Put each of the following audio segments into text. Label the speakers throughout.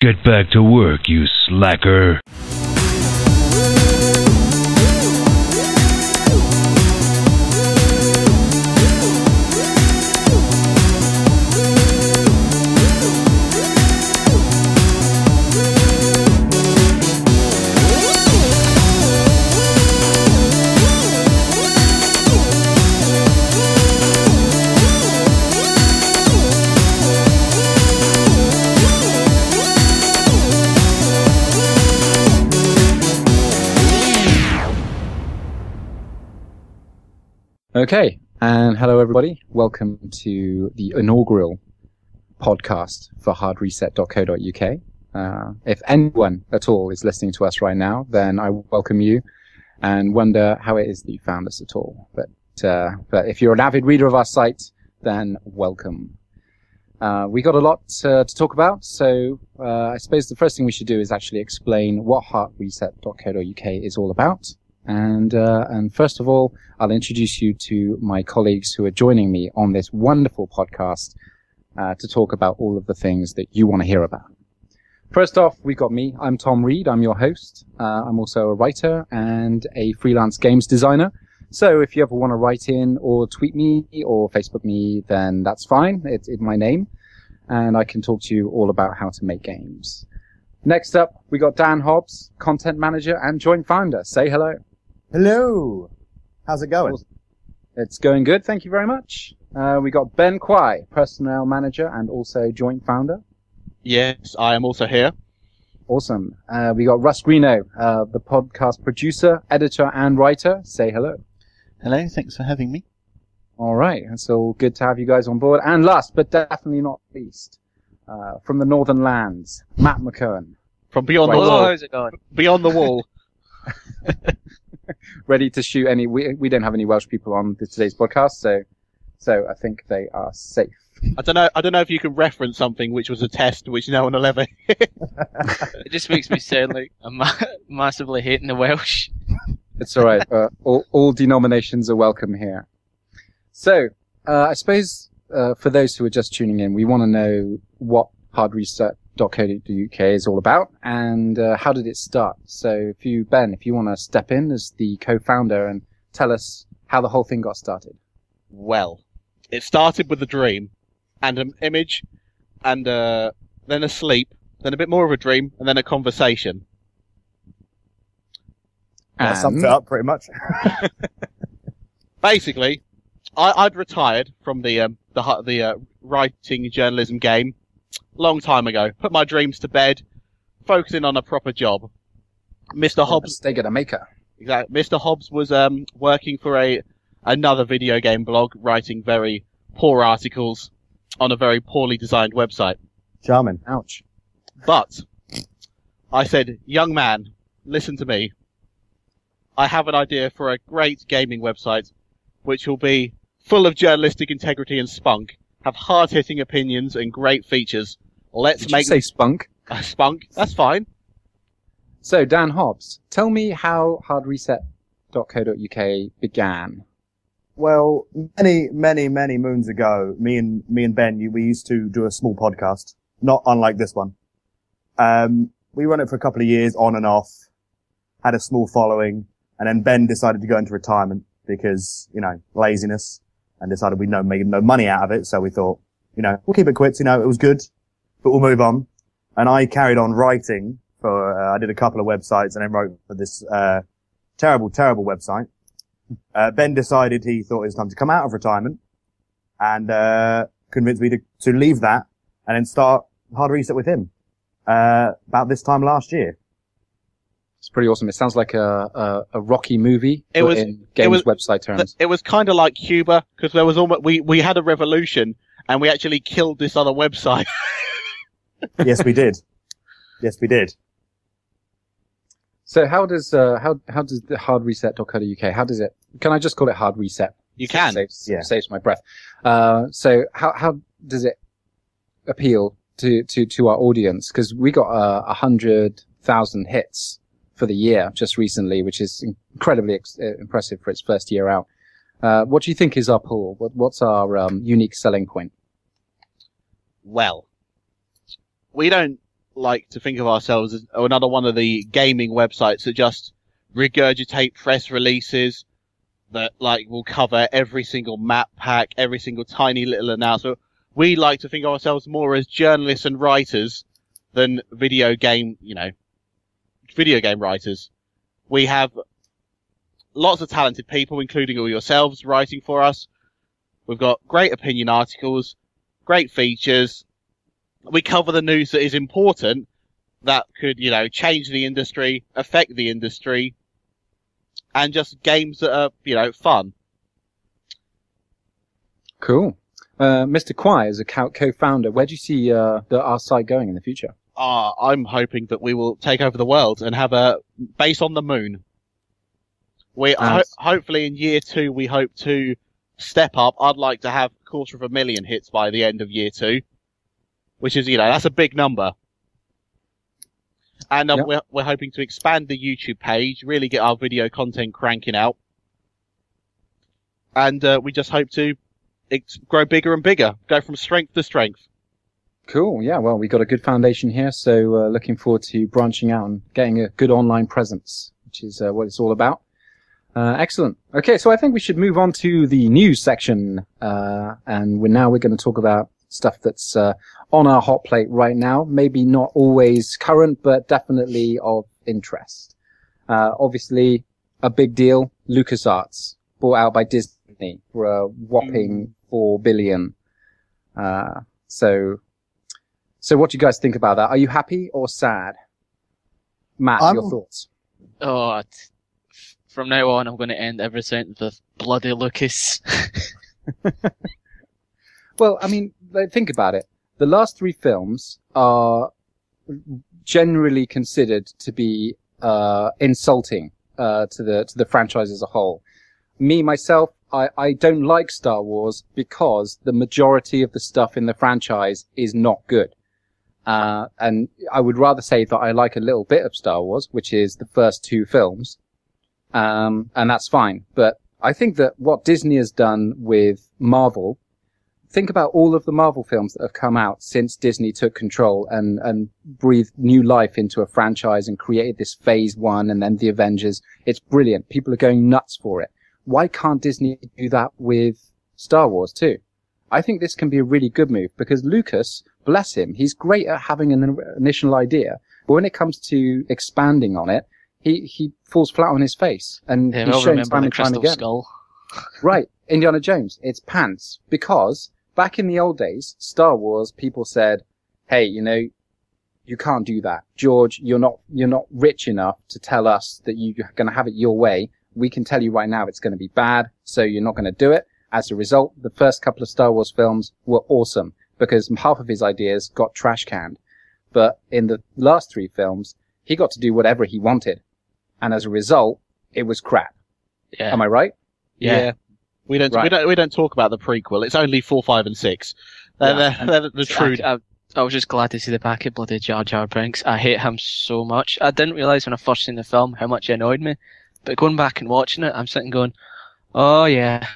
Speaker 1: Get back to work, you slacker.
Speaker 2: Okay, and hello everybody. Welcome to the inaugural podcast for hardreset.co.uk. If anyone at all is listening to us right now, then I welcome you and wonder how it is that you found us at all. But if you're an avid reader of our site, then welcome. We got a lot to talk about, so I suppose the first thing we should do is actually explain what hardreset.co.uk is all about. And first of all, I'll introduce you to my colleagues who are joining me on this wonderful podcast to talk about all of the things that you want to hear about. First off, we've got me. I'm Tom Reed. I'm your host. I'm also a writer and a freelance games designer. So if you ever want to write in or tweet me or Facebook me, then that's fine. It's my name. And I can talk to you all about how to make games. Next up, we got Dan Hobbs, content manager and joint founder. Say hello.
Speaker 3: Hello. How's it going?
Speaker 2: It's going good, thank you very much. We got Ben Kwai, personnel manager and also joint founder.
Speaker 4: Yes, I am also here.
Speaker 2: Awesome. We got Russ Greeno, the podcast producer, editor and writer. Say hello.
Speaker 5: Hello, thanks for having me.
Speaker 2: All right, it's all good to have you guys on board. And last but definitely not least, from the Northern Lands, Matt McKeown.
Speaker 4: From Beyond the Wall.
Speaker 6: How's it going?
Speaker 4: Beyond the Wall.
Speaker 2: Ready to shoot any. We don't have any Welsh people on today's podcast, so I think they are safe.
Speaker 4: I don't know if you can reference something which was a test which no one will ever.
Speaker 6: It just makes me sound like I'm massively hating the Welsh.
Speaker 2: It's all right. All denominations are welcome here. So I suppose for those who are just tuning in, we want to know what hardreset.co.uk is all about and how did it start. So Ben, if you want to step in as the co-founder and tell us how the whole thing got started.
Speaker 4: Well, it started with a dream and an image and then a sleep, then a bit more of a dream and then a conversation.
Speaker 3: That sums it up pretty much.
Speaker 4: Basically, I'd retired from the writing journalism game long time ago. Put my dreams to bed, focusing on a proper job. Mr. Hobbs,
Speaker 2: they get a maker.
Speaker 4: Exactly. Mr. Hobbs was working for another video game blog, writing very poor articles on a very poorly designed website.
Speaker 3: Charming.
Speaker 2: Ouch.
Speaker 4: But I said, young man, listen to me. I have an idea for a great gaming website, which will be full of journalistic integrity and spunk, have hard-hitting opinions and great features.
Speaker 2: Did you say spunk?
Speaker 4: Spunk, that's fine.
Speaker 2: So, Dan Hobbs, tell me how hardreset.co.uk began.
Speaker 3: Well, many moons ago, me and Ben, we used to do a small podcast, not unlike this one. We run it for a couple of years on and off, had a small following, and then Ben decided to go into retirement because, laziness, and decided we'd make no money out of it. So we thought, we'll keep it quits. It was good, but we'll move on. And I carried on writing for, I did a couple of websites and then wrote for this, terrible website. Ben decided he thought it was time to come out of retirement and, convinced me to leave that and then start Hard Reset with him, about this time last year.
Speaker 2: It's pretty awesome. It sounds like a Rocky movie in games website terms.
Speaker 4: It was kind of like Cuba because there was we had a revolution and we actually killed this other website.
Speaker 3: Yes, we did. Yes, we did.
Speaker 2: So how does the hardreset.co.uk, how does it, can I just call it Hard Reset?
Speaker 4: You can.
Speaker 2: Saves my breath. So how does it appeal to our audience? Because we got 100,000 hits for the year just recently, which is incredibly impressive for its first year out. What do you think is our pull? What's our unique selling point?
Speaker 4: Well, we don't like to think of ourselves as another one of the gaming websites that just regurgitate press releases that like will cover every single map pack, every single tiny little announcement. We like to think of ourselves more as journalists and writers than video game writers. We have lots of talented people, including all yourselves, writing for us. We've got great opinion articles, great features. We cover the news that is important, that could, change the industry, affect the industry, and just games that are, fun.
Speaker 2: Cool. Mr. Quai, as a co-founder, where do you see our site going in the future?
Speaker 4: I'm hoping that we will take over the world and have a base on the moon. Hopefully in year 2, we hope to step up. I'd like to have 250,000 hits by the end of year 2, which is, that's a big number. And we're hoping to expand the YouTube page, really get our video content cranking out. And we just hope to grow bigger and bigger, go from strength to strength.
Speaker 2: Cool. Yeah, well, we got a good foundation here, so looking forward to branching out and getting a good online presence, which is what it's all about. Excellent. Okay, so I think we should move on to the news section, and we're going to talk about stuff that's on our hot plate right now. Maybe not always current, but definitely of interest. Obviously, a big deal, LucasArts, bought out by Disney for a whopping $4 billion. So what do you guys think about that? Are you happy or sad? Matt, your thoughts?
Speaker 6: Oh, from now on, I'm going to end every sentence with bloody Lucas.
Speaker 2: Well, I mean, think about it. The last 3 films are generally considered to be insulting to the franchise as a whole. Me, myself, I don't like Star Wars because the majority of the stuff in the franchise is not good. And I would rather say that I like a little bit of Star Wars, which is the first 2 films. And that's fine. But I think that what Disney has done with Marvel, think about all of the Marvel films that have come out since Disney took control and breathed new life into a franchise and created this phase 1 and then the Avengers. It's brilliant. People are going nuts for it. Why can't Disney do that with Star Wars too? I think this can be a really good move because Lucas, bless him, he's great at having an initial idea, but when it comes to expanding on it, he falls flat on his face, and he's shown time and time again.
Speaker 6: Skull.
Speaker 2: Right, Indiana Jones, it's pants, because back in the old days, Star Wars, people said, hey, you can't do that. George, you're not rich enough to tell us that you're going to have it your way. We can tell you right now it's going to be bad, so you're not going to do it. As a result, the first couple of Star Wars films were awesome because half of his ideas got trash canned. But in the last 3 films, he got to do whatever he wanted. And as a result, it was crap.
Speaker 6: Yeah.
Speaker 2: Am I right?
Speaker 4: Yeah. We don't talk about the prequel. It's only 4, 5, and 6. They're the true.
Speaker 6: I was just glad to see the back of bloody Jar Jar Binks. I hate him so much. I didn't realise when I first seen the film how much he annoyed me. But going back and watching it, I'm sitting going, oh yeah.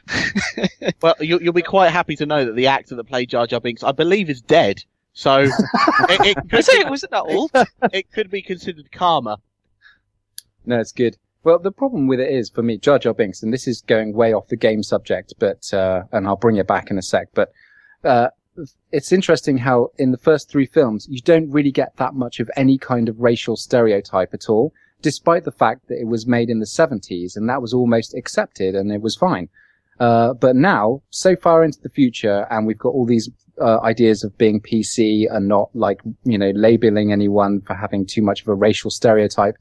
Speaker 4: Well, you'll be quite happy to know that the actor that played Jar Jar Binks, I believe, is dead. So
Speaker 6: wasn't that old?
Speaker 4: It could be considered karma.
Speaker 2: No, it's good. Well, the problem with it is, for me, Jar Jar Binks, and this is going way off the game subject, but and I'll bring it back in a sec, but it's interesting how in the first 3 films, you don't really get that much of any kind of racial stereotype at all, despite the fact that it was made in the 70s, and that was almost accepted, and it was fine. But now, so far into the future, and we've got all these ideas of being PC and not, labeling anyone for having too much of a racial stereotype,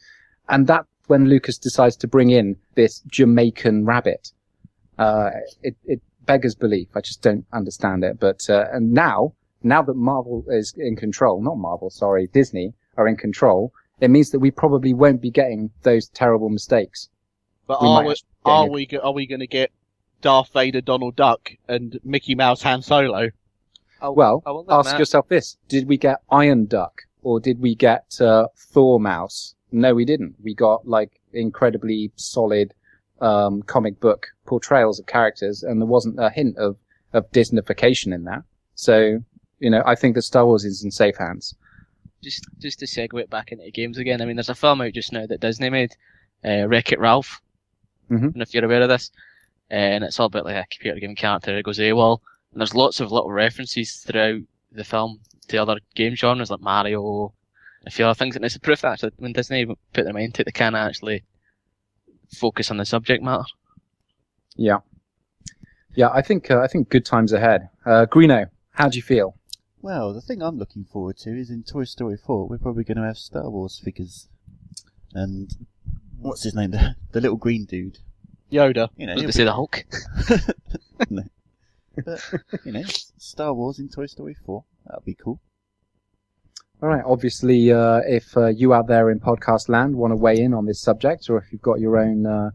Speaker 2: and that when Lucas decides to bring in this Jamaican rabbit. It beggars belief. I just don't understand it. But and now that Marvel is in control, not Marvel, sorry, Disney are in control, it means that we probably won't be getting those terrible mistakes.
Speaker 4: But are we going to get Darth Vader, Donald Duck, and Mickey Mouse, Han Solo?
Speaker 2: Well, ask yourself this: did we get Iron Duck or did we get Thor Mouse? No, we didn't. We got incredibly solid comic book portrayals of characters, and there wasn't a hint of Disneyfication in that. So, I think that Star Wars is in safe hands.
Speaker 6: just to segue it back into games again. I mean, there's a film out just now that Disney made, Wreck-It Ralph.
Speaker 2: Mhm.
Speaker 6: And if you're aware of this, and it's all about like a computer game character that goes AWOL. And there's lots of little references throughout the film to other game genres like Mario, a few other things. And it's a proof that actually when Disney put their mind to it, they can actually focus on the subject matter.
Speaker 2: Yeah. Yeah, I think good times ahead. Greeno, how do you feel?
Speaker 5: Well, the thing I'm looking forward to is in Toy Story 4, we're probably going to have Star Wars figures. And what's his name? The little green dude.
Speaker 4: Yoda.
Speaker 5: You know,
Speaker 6: I was going to say the Hulk.
Speaker 5: No. But, Star Wars in Toy Story 4. That'll be cool.
Speaker 2: All right. Obviously, if you out there in podcast land want to weigh in on this subject, or if you've got your own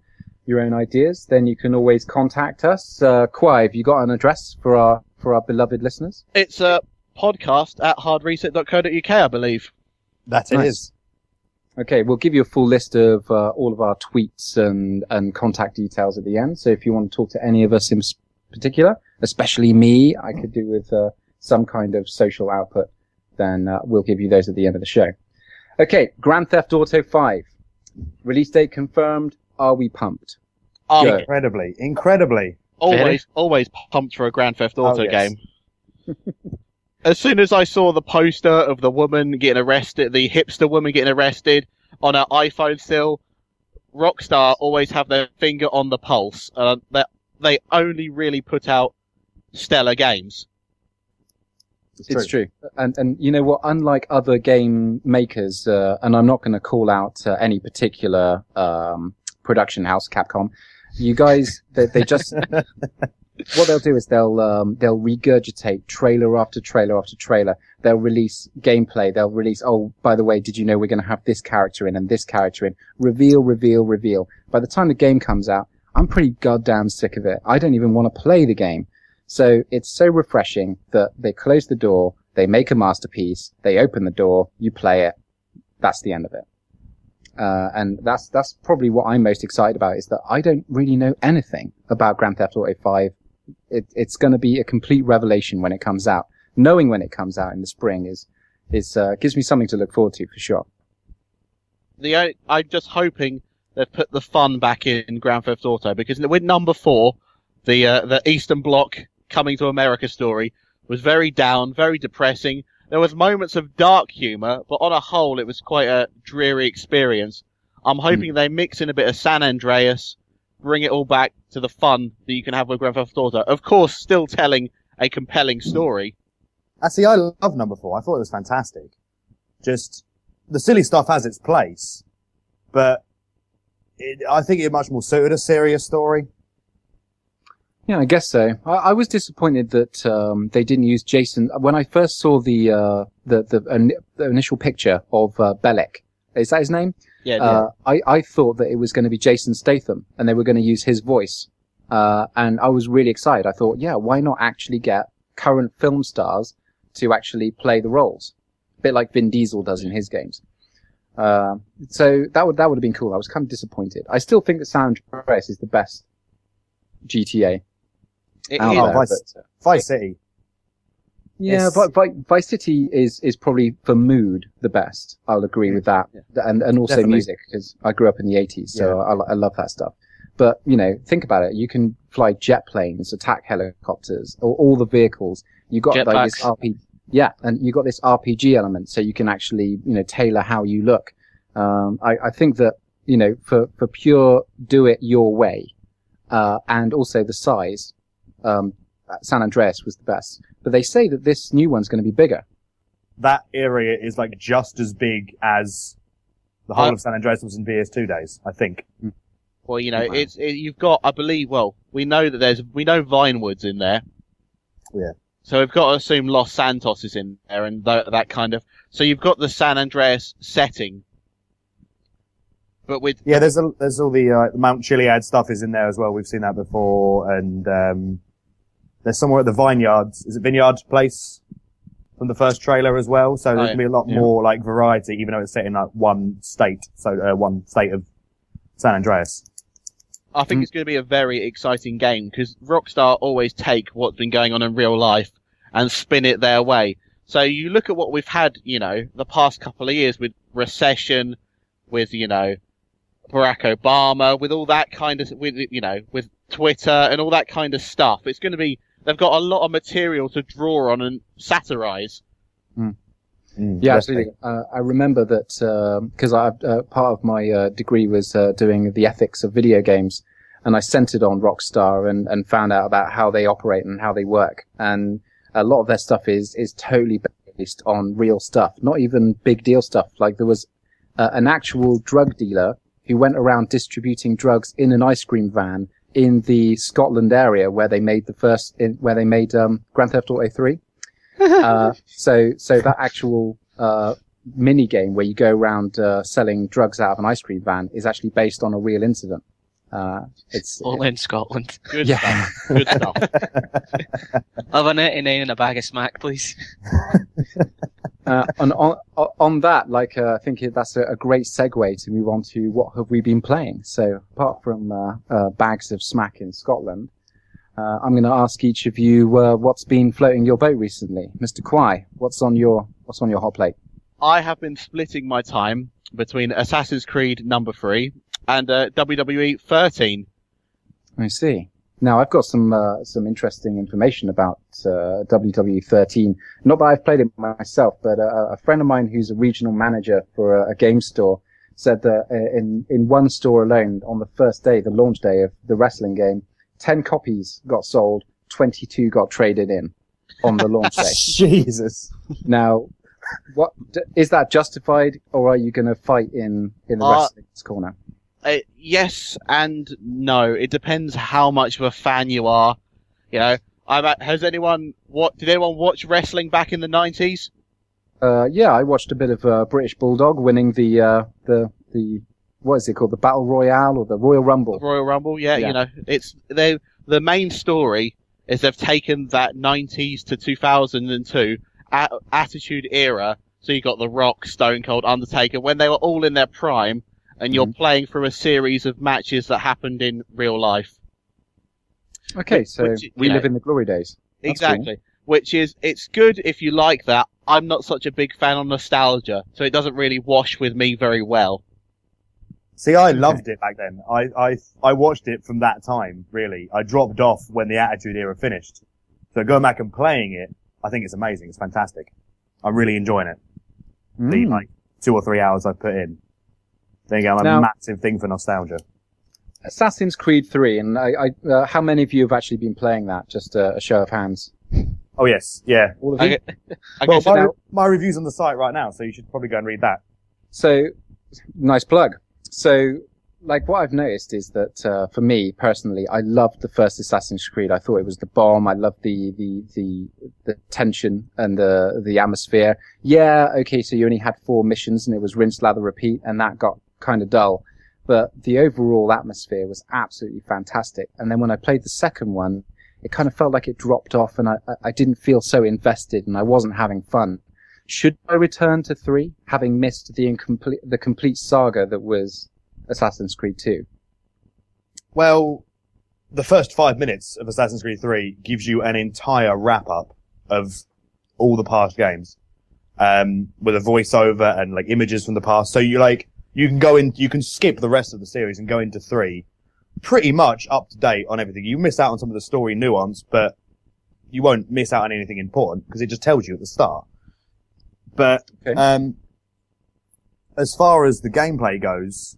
Speaker 2: ideas, then you can always contact us. Kwai, have you got an address for our beloved listeners?
Speaker 4: It's a podcast at hardreset.co.uk, I believe.
Speaker 3: That it
Speaker 2: Nice.
Speaker 3: is.
Speaker 2: Okay, we'll give you a full list of all of our tweets and contact details at the end. So if you want to talk to any of us in particular, especially me, I could do with some kind of social output, then we'll give you those at the end of the show. Okay, Grand Theft Auto 5. Release date confirmed. Are we pumped? Go.
Speaker 3: Incredibly.
Speaker 4: Always pumped for a Grand Theft Auto
Speaker 3: yes.
Speaker 4: game. As soon as I saw the poster of the woman getting arrested, the hipster woman getting arrested on her iPhone still, Rockstar always have their finger on the pulse. That they only really put out stellar games.
Speaker 2: It's true. And you know what? Unlike other game makers, and I'm not going to call out any particular production house, Capcom, you guys, they just what they'll do is they'll regurgitate trailer after trailer after trailer. They'll release gameplay. They'll release, oh, by the way, did you know we're going to have this character in and this character in? Reveal, reveal, reveal. By the time the game comes out, I'm pretty goddamn sick of it. I don't even want to play the game. So it's so refreshing that they close the door, they make a masterpiece, they open the door, you play it. That's the end of it. And that's probably what I'm most excited about, is that I don't really know anything about Grand Theft Auto 5. It's going to be a complete revelation when it comes out. Knowing when it comes out in the spring gives me something to look forward to for sure.
Speaker 4: I'm just hoping they've put the fun back in Grand Theft Auto, because with number 4, the Eastern Bloc coming to America story was very down, very depressing. There was moments of dark humour, but on a whole, it was quite a dreary experience. I'm hoping they mix in a bit of San Andreas, bring it all back to the fun that you can have with Grand Theft Auto. Of course, still telling a compelling story.
Speaker 3: Actually, I love number 4. I thought it was fantastic. Just, the silly stuff has its place, but I think it much more suited a serious story.
Speaker 2: Yeah, I guess so. I was disappointed that they didn't use Jason. When I first saw the initial picture of Bellic, is that his name?
Speaker 4: Yeah.
Speaker 2: I thought that it was going to be Jason Statham, and they were going to use his voice. And I was really excited. I thought, yeah, why not actually get current film stars to actually play the roles, a bit like Vin Diesel does in his games. So that would have been cool. I was kind of disappointed. I still think that San Andreas is the best GTA.
Speaker 3: Vice City.
Speaker 2: Yeah, Vice City is probably for mood the best. I'll agree with that, and also
Speaker 3: Definitely.
Speaker 2: music, because I grew up in the 80s, so I love that stuff. But think about it. You can fly jet planes, attack helicopters, or all the vehicles. You got like this and you got this RPG element, so you can actually tailor how you look. I think that for pure do it your way, and also the size. San Andreas was the best, but they say that this new one's going to be bigger.
Speaker 3: That area is like just as big as the whole of San Andreas was in PS2 days, I think.
Speaker 4: Well, you've got, I believe, we know Vinewood's in there.
Speaker 3: Yeah.
Speaker 4: So we've got to assume Los Santos is in there, and that kind of. So you've got the San Andreas setting, but with
Speaker 3: there's all the Mount Chiliad stuff is in there as well. We've seen that before, and there's somewhere at the Vineyards. Is it Vineyard Place from the first trailer as well? So there's gonna be a lot more like variety, even though it's set in like one state. So one state of San Andreas.
Speaker 4: I think it's going to be a very exciting game, because Rockstar always take what's been going on in real life and spin it their way. So you look at what we've had, the past couple of years with recession, with, Barack Obama, with all that kind of, with Twitter and all that kind of stuff. It's going to be, they've got a lot of material to draw on and satirize.
Speaker 2: Yeah, absolutely. I remember that because part of my degree was doing the ethics of video games, and I centered on Rockstar and found out about how they operate and how they work. And a lot of their stuff is totally based on real stuff, not even big deal stuff. Like there was an actual drug dealer who went around distributing drugs in an ice cream van in the Scotland area where they made Grand Theft Auto 3. So that actual mini game where you go around selling drugs out of an ice cream van is actually based on a real incident. It's
Speaker 6: all in Scotland.
Speaker 4: Good stuff. Good stuff.
Speaker 6: I'll have a 99 and a bag of smack, please.
Speaker 2: And on that, I think that's a great segue to move on to what have we been playing. So apart from bags of smack in Scotland, I'm going to ask each of you what's been floating your boat recently. Mr. Kwai, what's on your hot plate?
Speaker 4: I have been splitting my time between Assassin's Creed number 3 and WWE 13.
Speaker 2: I see. Now I've got some interesting information about WWE 13. Not that I've played it myself, but a friend of mine who's a regional manager for a game store said that in one store alone on the first day, the launch day of the wrestling game, 10 copies got sold, 22 got traded in on the launch day.
Speaker 3: Jesus.
Speaker 2: Now, what is that justified, or are you going to fight in the wrestling's corner?
Speaker 4: Yes and no. It depends how much of a fan you are. Did anyone watch wrestling back in the 90s?
Speaker 2: Yeah, I watched a bit of British Bulldog winning the what is it called, the Battle Royale or the Royal Rumble?
Speaker 4: The Royal Rumble, yeah. The main story is they've taken that 90s to 2002 Attitude Era. So you got The Rock, Stone Cold, Undertaker, when they were all in their prime, and you're playing through a series of matches that happened in real life.
Speaker 2: Okay, so we live in the glory days. That's
Speaker 4: exactly.
Speaker 2: cool.
Speaker 4: It's good if you like that. I'm not such a big fan of nostalgia, so it doesn't really wash with me very well.
Speaker 3: See, I loved it back then. I watched it from that time, really. I dropped off when the Attitude Era finished. So going back and playing it, I think it's amazing. It's fantastic. I'm really enjoying it. The 2 or 3 hours I've put in. There you go. I'm a massive thing for nostalgia.
Speaker 2: Assassin's Creed 3, and how many of you have actually been playing that? Just a show of hands.
Speaker 3: Oh yes, yeah.
Speaker 2: All of you?
Speaker 3: My review's on the site right now, so you should probably go and read that.
Speaker 2: So, nice plug. So, what I've noticed is that, for me, personally, I loved the first Assassin's Creed. I thought it was the bomb. I loved the tension and the atmosphere. Yeah, okay, so you only had 4 missions and it was rinse, lather, repeat, and that got kind of dull. But the overall atmosphere was absolutely fantastic. And then when I played the second one, it kind of felt like it dropped off and I didn't feel so invested and I wasn't having fun. Should I return to 3, having missed the complete saga that was Assassin's Creed 2?
Speaker 3: Well, the first 5 minutes of Assassin's Creed 3 gives you an entire wrap-up of all the past games, with a voiceover and images from the past. So you can skip the rest of the series and go into 3 pretty much up to date on everything. You miss out on some of the story nuance, but you won't miss out on anything important because it just tells you at the start. But, as far as the gameplay goes,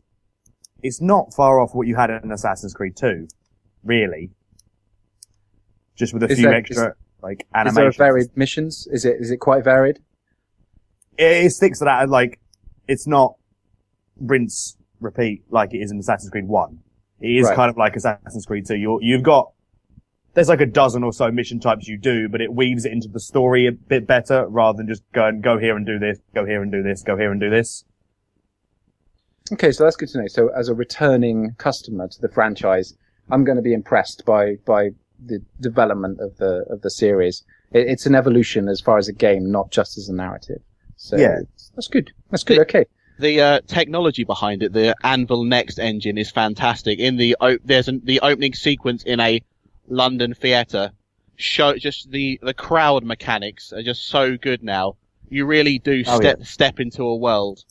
Speaker 3: it's not far off what you had in Assassin's Creed 2, really. Just with a few extra, animations.
Speaker 2: Is there varied missions? Is it quite varied?
Speaker 3: It sticks to that, it's not rinse, repeat like it is in Assassin's Creed 1. It is kind of like Assassin's Creed 2. There's a dozen or so mission types you do, but it weaves it into the story a bit better rather than just go here and do this, go here and do this, go here and do this.
Speaker 2: Okay, so that's good to know. So as a returning customer to the franchise, I'm going to be impressed by the development of the series. It's an evolution as far as a game, not just as a narrative. So yeah, that's good. That's good. Okay.
Speaker 4: The technology behind it, the Anvil Next engine, is fantastic. In the opening sequence in a London theatre, just the crowd mechanics are just so good now. You really do step into a world.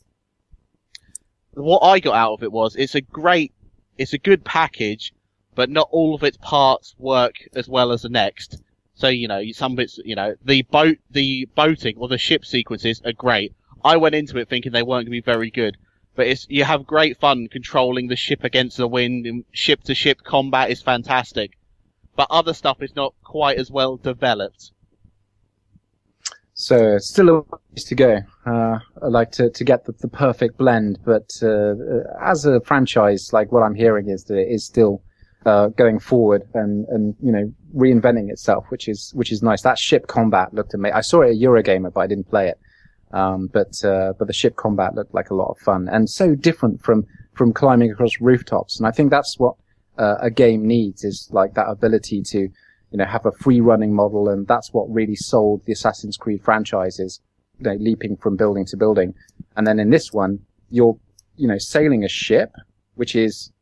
Speaker 4: What I got out of it was it's a good package, but not all of its parts work as well as the next. So, some bits, the boating or the ship sequences are great. I went into it thinking they weren't going to be very good, but you have great fun controlling the ship against the wind, and ship to ship combat is fantastic. But other stuff is not quite as well developed.
Speaker 2: So still a ways to go. I like to get the perfect blend, but as a franchise, like what I'm hearing is that it is still going forward and reinventing itself, which is nice. That ship combat looked amazing. I saw it at Eurogamer, but I didn't play it. But the ship combat looked like a lot of fun and so different from climbing across rooftops. And I think that's what a game needs, is like that ability to have a free running model, and that's what really sold the Assassin's Creed franchises, leaping from building to building. And then in this one, you're, sailing a ship, which is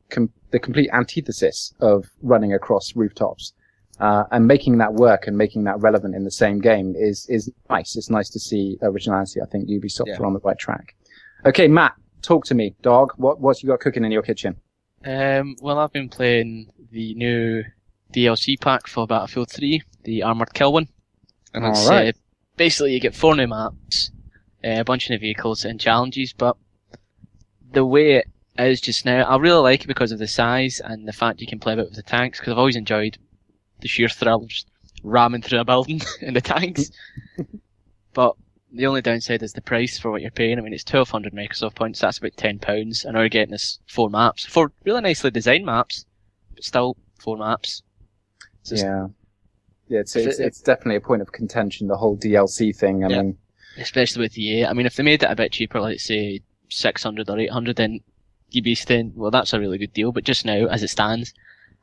Speaker 2: the complete antithesis of running across rooftops. And making that work and making that relevant in the same game is nice. It's nice to see originality. I think Ubisoft are on the right track. Okay, Matt, talk to me, dog. What's you got cooking in your kitchen?
Speaker 6: Well, I've been playing the new DLC pack for Battlefield 3, the Armored Kill one. And it's basically you get 4 new maps, a bunch of new vehicles and challenges, but the way it is just now, I really like it because of the size and the fact you can play a bit with the tanks, because I've always enjoyed the sheer thrill of just ramming through a building in the tanks. But the only downside is the price for what you're paying. I mean, it's 1,200 Microsoft points, that's about £10, and now you're getting this 4 maps. 4 really nicely designed maps, but still 4 maps.
Speaker 2: Yeah, it's definitely a point of contention, the whole DLC thing. I mean,
Speaker 6: especially with EA. I mean, if they made it a bit cheaper, like say 600 or 800, then you'd be saying, well, that's a really good deal. But just now, as it stands,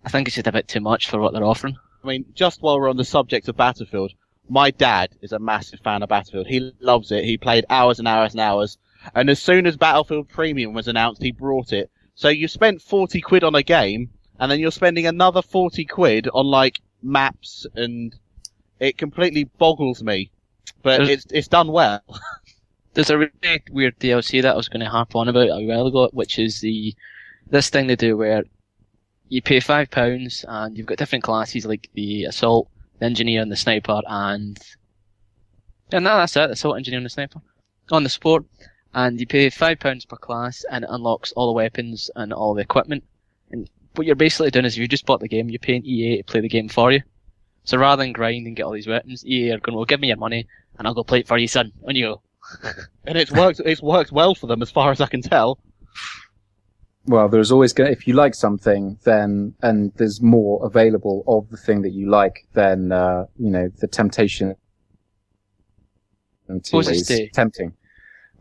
Speaker 6: I think it's just a bit too much for what they're offering.
Speaker 4: I mean, just while we're on the subject of Battlefield, my dad is a massive fan of Battlefield. He loves it. He played hours and hours and hours. And as soon as Battlefield Premium was announced, he brought it. So you spent 40 quid on a game, and then you're spending another 40 quid on, maps, and it completely boggles me. But it's done well.
Speaker 6: There's a really weird DLC that I was going to harp on about a while ago, which is this thing they do where you pay £5 and you've got different classes like the assault, the engineer, and the sniper, and that's it, the assault, engineer, and the sniper on the sport, and you pay £5 per class and it unlocks all the weapons and all the equipment. And what you're basically doing is, if you just bought the game, you're paying EA to play the game for you. So rather than grind and get all these weapons, EA are going, well, give me your money and I'll go play it for you, son. On you go.
Speaker 4: And it's worked well for them as far as I can tell.
Speaker 2: Well, there's always if you like something, then, and there's more available of the thing that you like, then, the temptation is tempting.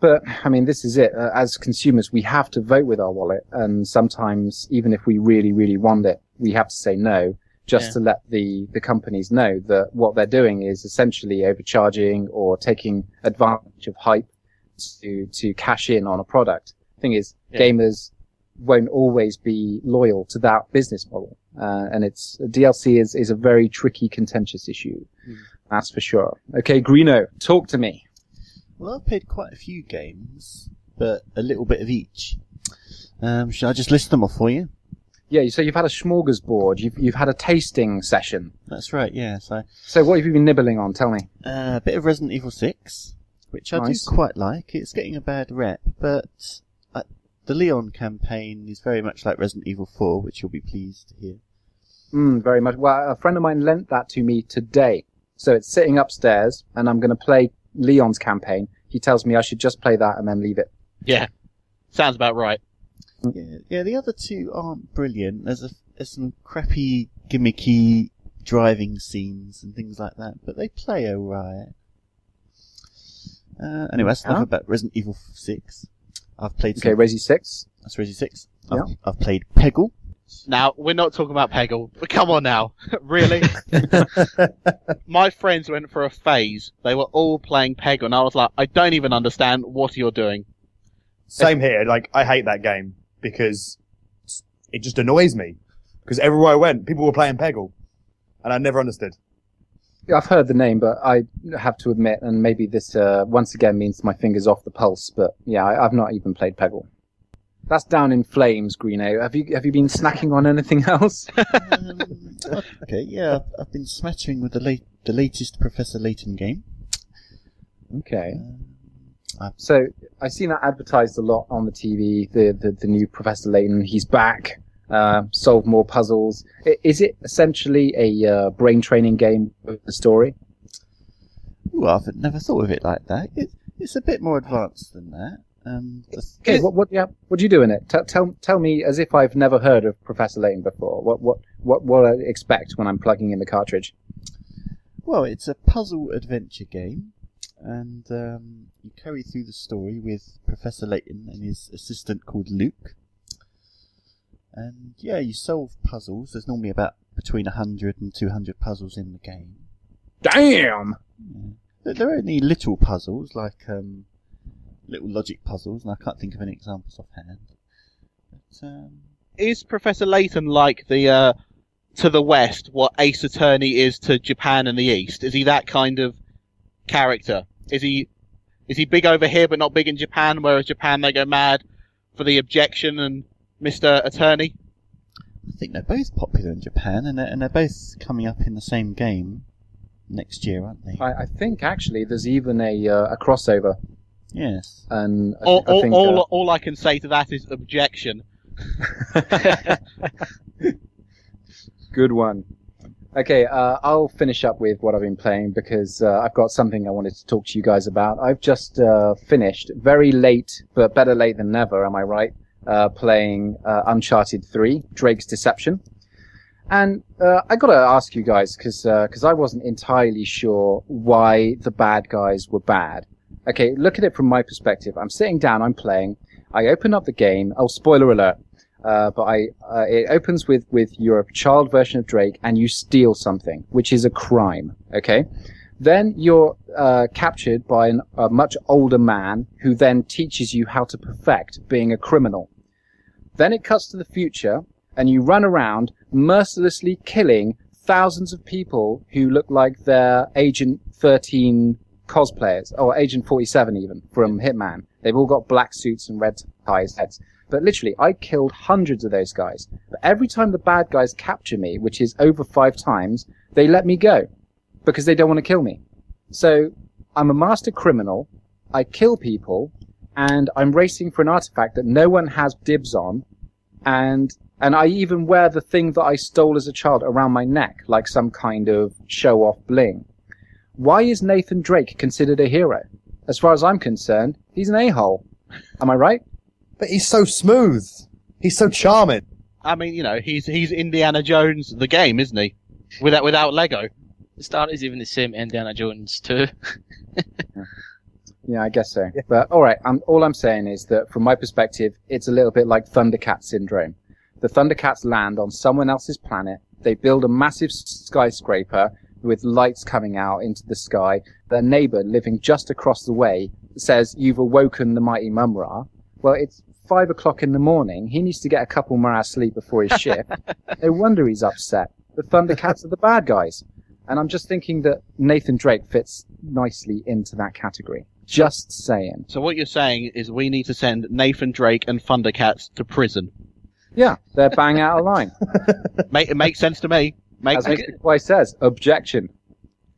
Speaker 2: But, I mean, this is it. As consumers, we have to vote with our wallet. And sometimes, even if we really, really want it, we have to say no, just to let the companies know that what they're doing is essentially overcharging or taking advantage of hype to cash in on a product. Thing is, gamers won't always be loyal to that business model. And DLC is a very tricky, contentious issue. That's for sure. Okay, Greeno, talk to me.
Speaker 5: Well, I've played quite a few games, but a little bit of each. Should I just list them off for you?
Speaker 2: Yeah, so you've had a smorgasbord. You've had a tasting session.
Speaker 5: That's right, yeah.
Speaker 2: So what have you been nibbling on? Tell me.
Speaker 5: A bit of Resident Evil 6, which I do quite like. It's getting a bad rep, but the Leon campaign is very much like Resident Evil 4, which you'll be pleased to hear.
Speaker 2: Very much. Well, a friend of mine lent that to me today. So it's sitting upstairs, and I'm going to play Leon's campaign. He tells me I should just play that and then leave it.
Speaker 4: Yeah, sounds about right.
Speaker 5: Yeah. The other two aren't brilliant. There's some crappy, gimmicky driving scenes and things like that, but they play alright. Anyway, that's enough about Resident Evil 6. I've played.
Speaker 2: Okay, Resi 6.
Speaker 5: That's Resi 6. I've played Peggle.
Speaker 4: Now, we're not talking about Peggle. Come on now. Really? My friends went for a phase. They were all playing Peggle, and I was like, I don't even understand what you're doing.
Speaker 3: Same here. I hate that game because it just annoys me. Because everywhere I went, people were playing Peggle. And I never understood.
Speaker 2: I've heard the name, but I have to admit, and maybe this once again means my finger's off the pulse, but yeah, I've not even played Peggle. That's down in flames, Greeno. Have you been snacking on anything else?
Speaker 5: Okay, yeah, I've been smattering with the latest Professor Layton game.
Speaker 2: Okay. So I've seen that advertised a lot on the TV. The new Professor Layton, he's back. Solve more puzzles. Is it essentially a brain training game with a story?
Speaker 5: Ooh, I've never thought of it like that. It's a bit more advanced than that.
Speaker 2: Okay, what do you do in it? Tell me as if I've never heard of Professor Layton before. What I expect when I'm plugging in the cartridge?
Speaker 5: Well, it's a puzzle adventure game, and you carry through the story with Professor Layton and his assistant called Luke. And yeah, you solve puzzles. There's normally about between 100 and 200 puzzles in the game.
Speaker 2: Damn!
Speaker 5: Yeah. They're only little puzzles, like little logic puzzles, and I can't think of any examples offhand. But,
Speaker 4: is Professor Layton like the to the West what Ace Attorney is to Japan and the East? Is he that kind of character? Is he big over here but not big in Japan, whereas Japan they go mad for the objection and Mr. Attorney?
Speaker 5: I think they're both popular in Japan, and they're both coming up in the same game next year, aren't they?
Speaker 2: I think actually there's even a crossover.
Speaker 5: Yes.
Speaker 2: And
Speaker 4: all I can say to that is objection.
Speaker 2: Good one. Okay, I'll finish up with what I've been playing because I've got something I wanted to talk to you guys about. I've just finished, very late, but better late than never, am I right? Playing Uncharted 3, Drake's Deception. And I got to ask you guys, because I wasn't entirely sure why the bad guys were bad. Okay, look at it from my perspective. I'm sitting down, I'm playing. I open up the game. Oh, spoiler alert. But it opens with you're a child version of Drake and you steal something, which is a crime. Okay? Then you're captured by a much older man who then teaches you how to perfect being a criminal. Then it cuts to the future and you run around mercilessly killing thousands of people who look like they're Agent 13 cosplayers, or Agent 47 even, from Hitman. They've all got black suits and red ties, heads. But literally, I killed hundreds of those guys. But every time the bad guys capture me, which is over 5 times, they let me go. Because they don't want to kill me. So, I'm a master criminal, I kill people, and I'm racing for an artifact that no one has dibs on, and I even wear the thing that I stole as a child around my neck, like some kind of show-off bling. Why is Nathan Drake considered a hero? As far as I'm concerned, he's an a-hole. Am I right?
Speaker 3: But he's so smooth. He's so charming.
Speaker 4: I mean, he's Indiana Jones the game, isn't he? Without Lego.
Speaker 6: The start is even the same Indiana Jones too.
Speaker 2: Yeah, I guess so. But alright, all I'm saying is that from my perspective, it's a little bit like Thundercat syndrome. The Thundercats land on someone else's planet, they build a massive skyscraper with lights coming out into the sky. Their neighbor living just across the way says, "You've awoken the mighty Mumra." Well, it's 5 o'clock in the morning. He needs to get a couple more hours sleep before his shift. No wonder he's upset. The Thundercats are the bad guys. And I'm just thinking that Nathan Drake fits nicely into that category. Just saying.
Speaker 4: So what you're saying is we need to send Nathan Drake and Thundercats to prison.
Speaker 2: Yeah, they're bang out of line.
Speaker 4: It makes sense to me.
Speaker 2: As Mr. Quay says, objection.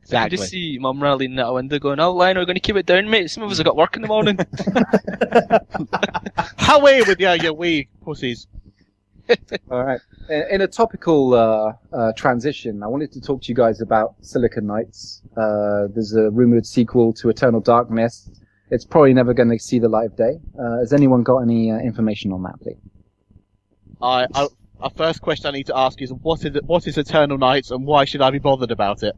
Speaker 4: Exactly.
Speaker 6: I can just see Mum leaning out a window going, "Oh, Lion, we're going to keep it down, mate. Some of us have got work in the morning."
Speaker 4: Away with you wee pussies.
Speaker 2: All right. In a topical transition, I wanted to talk to you guys about Silicon Knights. There's a rumored sequel to Eternal Darkness. It's probably never going to see the light of day. Has anyone got any information on that, please?
Speaker 4: Our first question I need to ask is, what is Eternal Knights and why should I be bothered about it?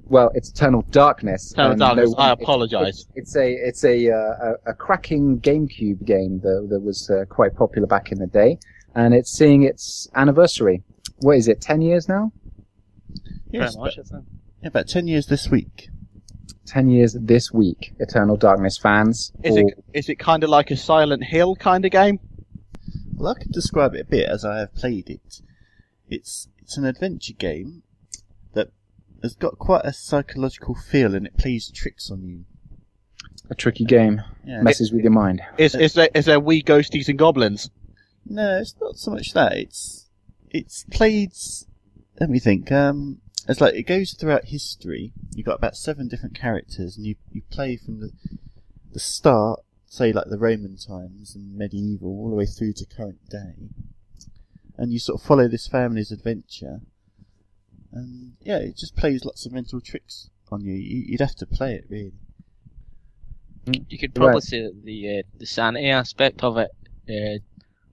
Speaker 2: Well, it's Eternal Darkness.
Speaker 4: Eternal Darkness. I apologise.
Speaker 2: It's a cracking GameCube game that was quite popular back in the day, and it's seeing its anniversary. What is it? 10 years now?
Speaker 5: Yes, about 10 years this week.
Speaker 2: 10 years this week. Eternal Darkness fans.
Speaker 4: Is it kind of like a Silent Hill kind of game?
Speaker 5: Well, I could describe it a bit as I have played it. It's an adventure game that has got quite a psychological feel, and it plays tricks on you.
Speaker 2: A tricky game.
Speaker 5: Yeah.
Speaker 2: Messes with your mind.
Speaker 4: Is there wee ghosties and goblins?
Speaker 5: No, it's not so much that. It's played. Let me think. It's like it goes throughout history. You've got about 7 different characters, and you play from the start, say like the Roman times and medieval, all the way through to current day, and you sort of follow this family's adventure. And yeah, it just plays lots of mental tricks on you. You'd have to play it really.
Speaker 6: You could probably say that the sanity aspect of it,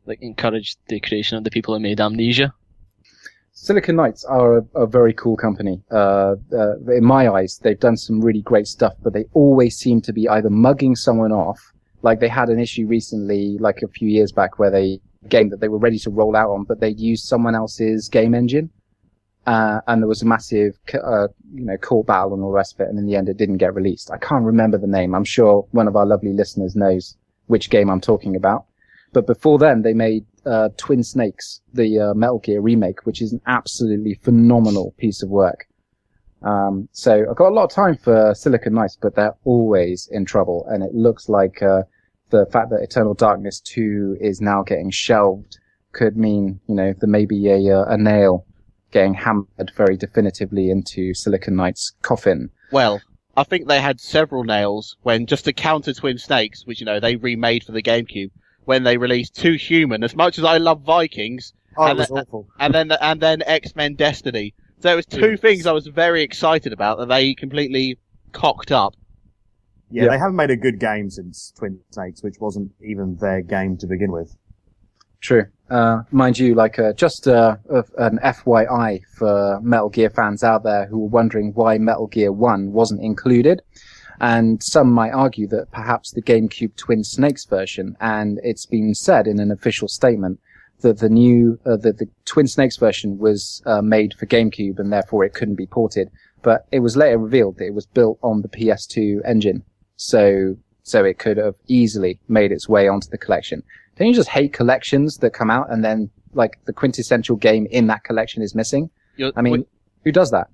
Speaker 6: like encouraged the creation of the people who made Amnesia.
Speaker 2: Silicon Knights are a very cool company. In my eyes, they've done some really great stuff, but they always seem to be either mugging someone off. Like they had an issue recently, like a few years back, where a game that they were ready to roll out on, but they used someone else's game engine. And there was a massive, court battle and all the rest of it. And in the end, it didn't get released. I can't remember the name. I'm sure one of our lovely listeners knows which game I'm talking about. But before then, they made Twin Snakes, the Metal Gear remake, which is an absolutely phenomenal piece of work. So I've got a lot of time for Silicon Knights, but they're always in trouble. And it looks like the fact that Eternal Darkness 2 is now getting shelved could mean, there may be a nail getting hammered very definitively into Silicon Knights' coffin.
Speaker 4: Well, I think they had several nails when, just to counter Twin Snakes, which, they remade for the GameCube, when they released 2 Human, as much as I love Vikings,
Speaker 3: it was awful.
Speaker 4: and then X-Men Destiny. So it was 2 things I was very excited about that they completely cocked up.
Speaker 3: Yeah, they haven't made a good game since Twin Snakes, which wasn't even their game to begin with.
Speaker 2: True. Mind you, just an FYI for Metal Gear fans out there who were wondering why Metal Gear 1 wasn't included. And some might argue that perhaps the GameCube Twin Snakes version, and it's been said in an official statement that the Twin Snakes version was made for GameCube and therefore it couldn't be ported. But it was later revealed that it was built on the PS2 engine. So it could have easily made its way onto the collection. Don't you just hate collections that come out and then, the quintessential game in that collection is missing? Who does that?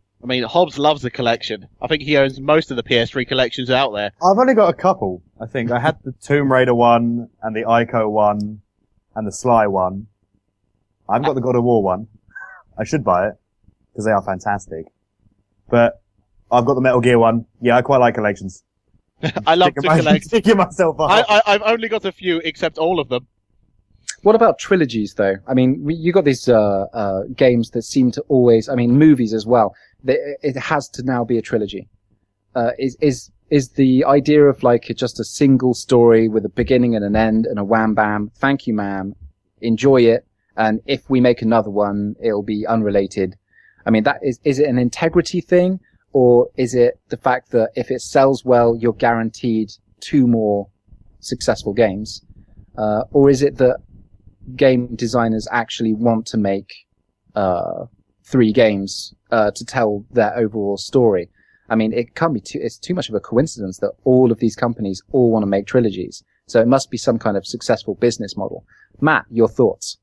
Speaker 4: Hobbs loves the collection. I think he owns most of the PS3 collections out there.
Speaker 3: I've only got a couple, I think. I had the Tomb Raider one, and the Ico one, and the Sly one. I haven't got the God of War one. I should buy it, because they are fantastic. But I've got the Metal Gear one. Yeah, I quite like collections.
Speaker 4: I love to collect.
Speaker 3: Sticking myself up.
Speaker 4: I've only got a few, except all of them.
Speaker 2: What about trilogies, though? You got these games that seem to always, movies as well. It has to now be a trilogy. Is the idea of just a single story with a beginning and an end and a wham bam? Thank you, ma'am. Enjoy it. And if we make another one, it'll be unrelated. Is it an integrity thing? Or is it the fact that if it sells well, you're guaranteed 2 more successful games? Or is it that game designers actually want to make 3 games to tell their overall story? It can't be it's too much of a coincidence that all of these companies all want to make trilogies. So it must be some kind of successful business model. Matt, your thoughts?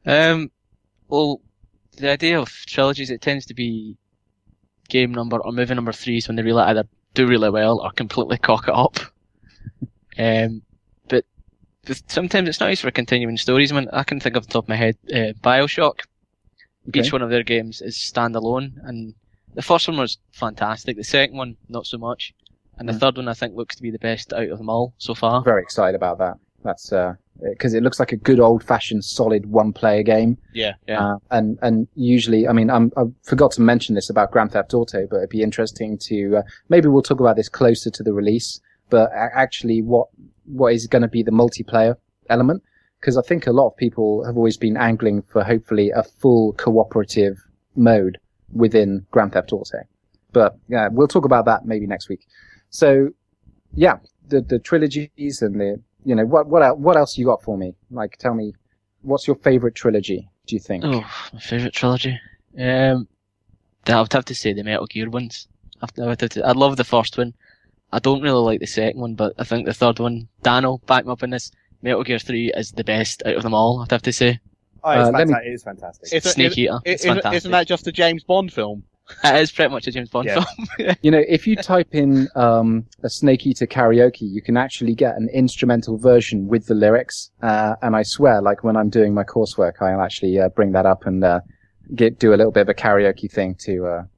Speaker 6: Well, the idea of trilogies, it tends to be game number or movie number 3s when they really either do really well or completely cock it up. But sometimes it's nice for continuing stories. I can think off the top of my head, BioShock. Okay. Each one of their games is standalone, and the first one was fantastic. The second one, not so much. And the third one, I think, looks to be the best out of them all so far.
Speaker 2: Very excited about that. That's because it looks like a good old-fashioned, solid one-player game.
Speaker 4: Yeah.
Speaker 2: And usually, I forgot to mention this about Grand Theft Auto, but it'd be interesting to maybe we'll talk about this closer to the release. But actually, what is going to be the multiplayer element? Because I think a lot of people have always been angling for hopefully a full cooperative mode within Grand Theft Auto. But yeah, we'll talk about that maybe next week. So yeah, the trilogies and the what else you got for me? Tell me, what's your favorite trilogy? Do you think?
Speaker 6: Oh, my favorite trilogy. I would have to say the Metal Gear ones. I love the first one. I don't really like the second one, but I think the third one, Dano, back me up in this. Metal Gear 3 is the best out of them all, I'd have to say.
Speaker 3: Oh, it is fantastic.
Speaker 6: Snake Eater. It's fantastic.
Speaker 4: Isn't that just a James Bond film?
Speaker 6: It is pretty much a James Bond
Speaker 3: Yeah.
Speaker 6: film.
Speaker 2: You know, if you type in a Snake Eater karaoke, you can actually get an instrumental version with the lyrics. And I swear, like when I'm doing my coursework, I'll actually bring that up and do a little bit of a karaoke thing to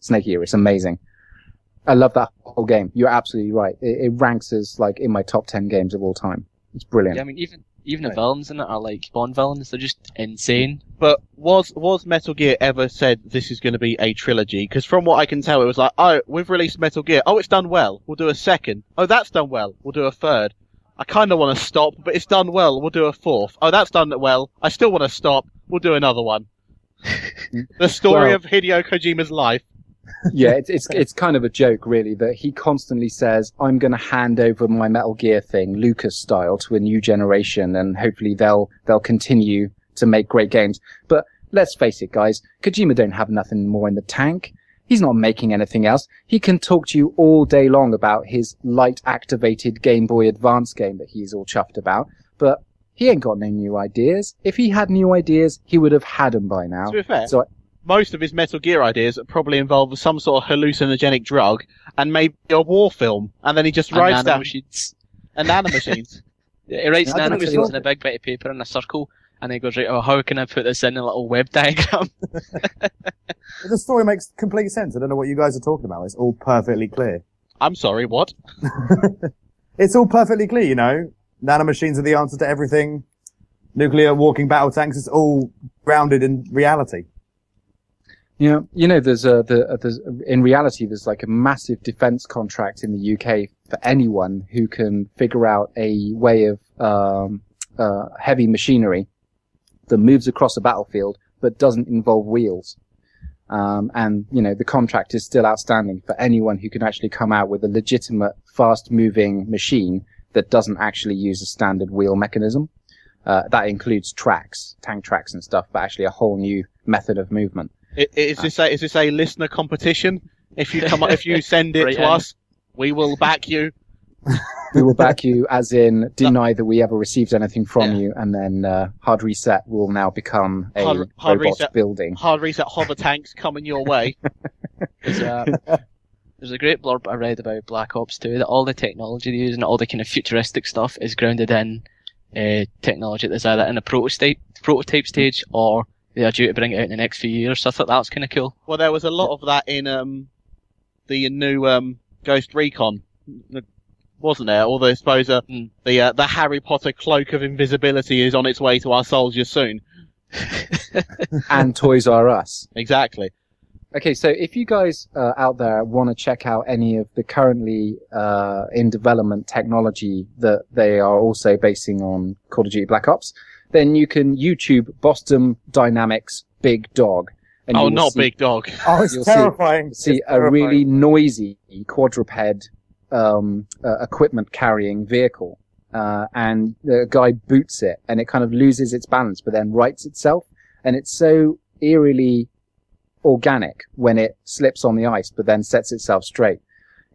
Speaker 2: Snake Eater. It's amazing. I love that whole game. You're absolutely right. It ranks as like in my top 10 games of all time. It's brilliant.
Speaker 6: Yeah, I mean, even the villains in it are like Bond villains. They're just insane.
Speaker 4: But was Metal Gear ever said this is going to be a trilogy? Because from what I can tell, it was like, oh, we've released Metal Gear. Oh, it's done well. We'll do a second. Oh, that's done well. We'll do a third. I kind of want to stop, but it's done well. We'll do a fourth. Oh, that's done well. I still want to stop. We'll do another one. The story of Hideo Kojima's life.
Speaker 2: Yeah, it's kind of a joke, really, that he constantly says, I'm going to hand over my Metal Gear thing, Lucas style, to a new generation, and hopefully they'll continue to make great games. But let's face it, guys, Kojima don't have nothing more in the tank. He's not making anything else. He can talk to you all day long about his light-activated Game Boy Advance game that he's all chuffed about, but he ain't got no new ideas. If he had new ideas, he would have had them by now.
Speaker 4: To be fair,
Speaker 2: So
Speaker 4: most of his Metal Gear ideas probably involve some sort of hallucinogenic drug and maybe a war film, and then he just writes down
Speaker 6: Nanomachines.
Speaker 4: and nanomachines.
Speaker 6: Yeah, he writes
Speaker 3: I don't know if it's
Speaker 6: nanomachines in a big bit of paper in a circle, and he goes, right, oh, how can I put this in a little web diagram?
Speaker 3: The story makes complete sense. I don't know what you guys are talking about. It's all perfectly clear.
Speaker 4: I'm sorry, what?
Speaker 3: It's all perfectly clear, you know. Nanomachines are the answer to everything. Nuclear walking battle tanks, it's all grounded in reality.
Speaker 2: you know, there's in reality, there's like a massive defense contract in the UK for anyone who can figure out a way of heavy machinery that moves across a battlefield but doesn't involve wheels. And, you know, the contract is still outstanding for anyone who can actually come out with a legitimate, fast-moving machine that doesn't actually use a standard wheel mechanism. That includes tracks, tank tracks and stuff, but actually a whole new method of movement.
Speaker 4: Is this a listener competition? If you send it
Speaker 6: Right,
Speaker 4: to us, we will back you.
Speaker 2: We will back you, as in deny that we ever received anything from you, and then Hard Reset will now become a
Speaker 4: Hard
Speaker 2: robot
Speaker 4: Reset.
Speaker 2: building.
Speaker 4: Hard reset hover tanks coming your way.
Speaker 6: There's a great blurb I read about Black Ops 2 that all the technology they use and all the kind of futuristic stuff is grounded in technology that's either in a prototype stage or they are due to bring it out in the next few years. So I thought that was kind of cool.
Speaker 4: Well, there was a lot of that in the new Ghost Recon, wasn't there? Although I suppose the Harry Potter cloak of invisibility is on its way to our soldiers soon.
Speaker 2: And Toys R Us.
Speaker 4: Exactly.
Speaker 2: Okay, so if you guys out there want to check out any of the currently in development technology that they are also basing on Call of Duty Black Ops, then you can YouTube Boston Dynamics Big Dog. And
Speaker 4: Oh,
Speaker 2: you will
Speaker 4: not
Speaker 2: see,
Speaker 4: Big Dog.
Speaker 3: Oh, it's
Speaker 2: You'll
Speaker 3: terrifying.
Speaker 2: see
Speaker 3: It's
Speaker 2: a really
Speaker 3: terrifying.
Speaker 2: noisy quadruped equipment carrying vehicle. And the guy boots it and it kind of loses its balance but then rights itself. And it's so eerily organic when it slips on the ice but then sets itself straight.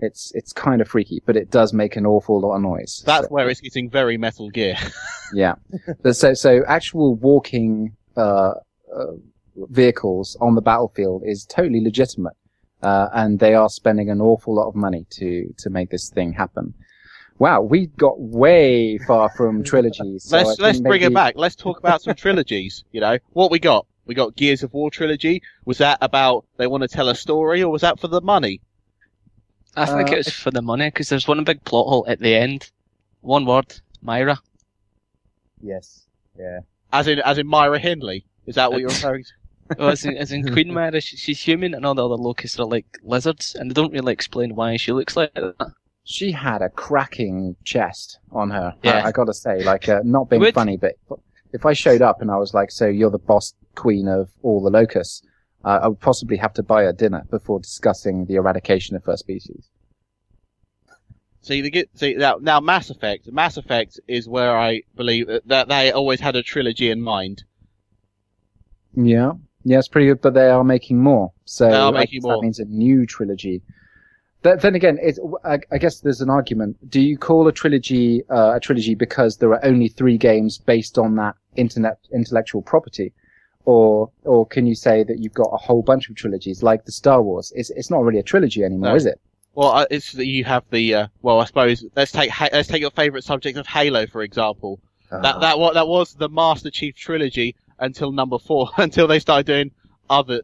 Speaker 2: It's kind of freaky, but it does make an awful lot of noise.
Speaker 4: That's where it's getting very Metal Gear.
Speaker 2: Yeah. So actual walking vehicles on the battlefield is totally legitimate. And they are spending an awful lot of money to make this thing happen. Wow, we got way far from trilogies. So
Speaker 4: Let's bring it back. Let's talk about some trilogies. You know, what we got? We got Gears of War trilogy. Was that about they want to tell a story, or was that for the money?
Speaker 6: I think it was for the money because there's one big plot hole at the end. One word, Myra.
Speaker 3: Yes. Yeah.
Speaker 4: As in Myra Hindley. Is that what you're referring to?
Speaker 6: Well, as in Queen Myra, she's human and all the other locusts are like lizards, and they don't really explain why she looks like that.
Speaker 2: She had a cracking chest on her.
Speaker 6: Yeah.
Speaker 2: I gotta say, like, not being
Speaker 6: Would-
Speaker 2: funny, but if I showed up and I was like, so you're the boss queen of all the locusts, I would possibly have to buy her dinner before discussing the eradication of her species.
Speaker 4: Now Mass Effect. Mass Effect is where I believe that they always had a trilogy in mind.
Speaker 2: Yeah. Yeah, it's pretty good, but they are making more. So
Speaker 4: They are
Speaker 2: I
Speaker 4: making
Speaker 2: guess
Speaker 4: more.
Speaker 2: that means a new trilogy. But then again, I guess there's an argument. Do you call a trilogy because there are only 3 games based on that intellectual property? Or can you say that you've got a whole bunch of trilogies, like the Star Wars? It's not really a trilogy anymore,
Speaker 4: No.
Speaker 2: is it?
Speaker 4: Well, it's that you have the well, I suppose let's take your favourite subject of Halo for example. That was the Master Chief trilogy until number 4, until they started doing other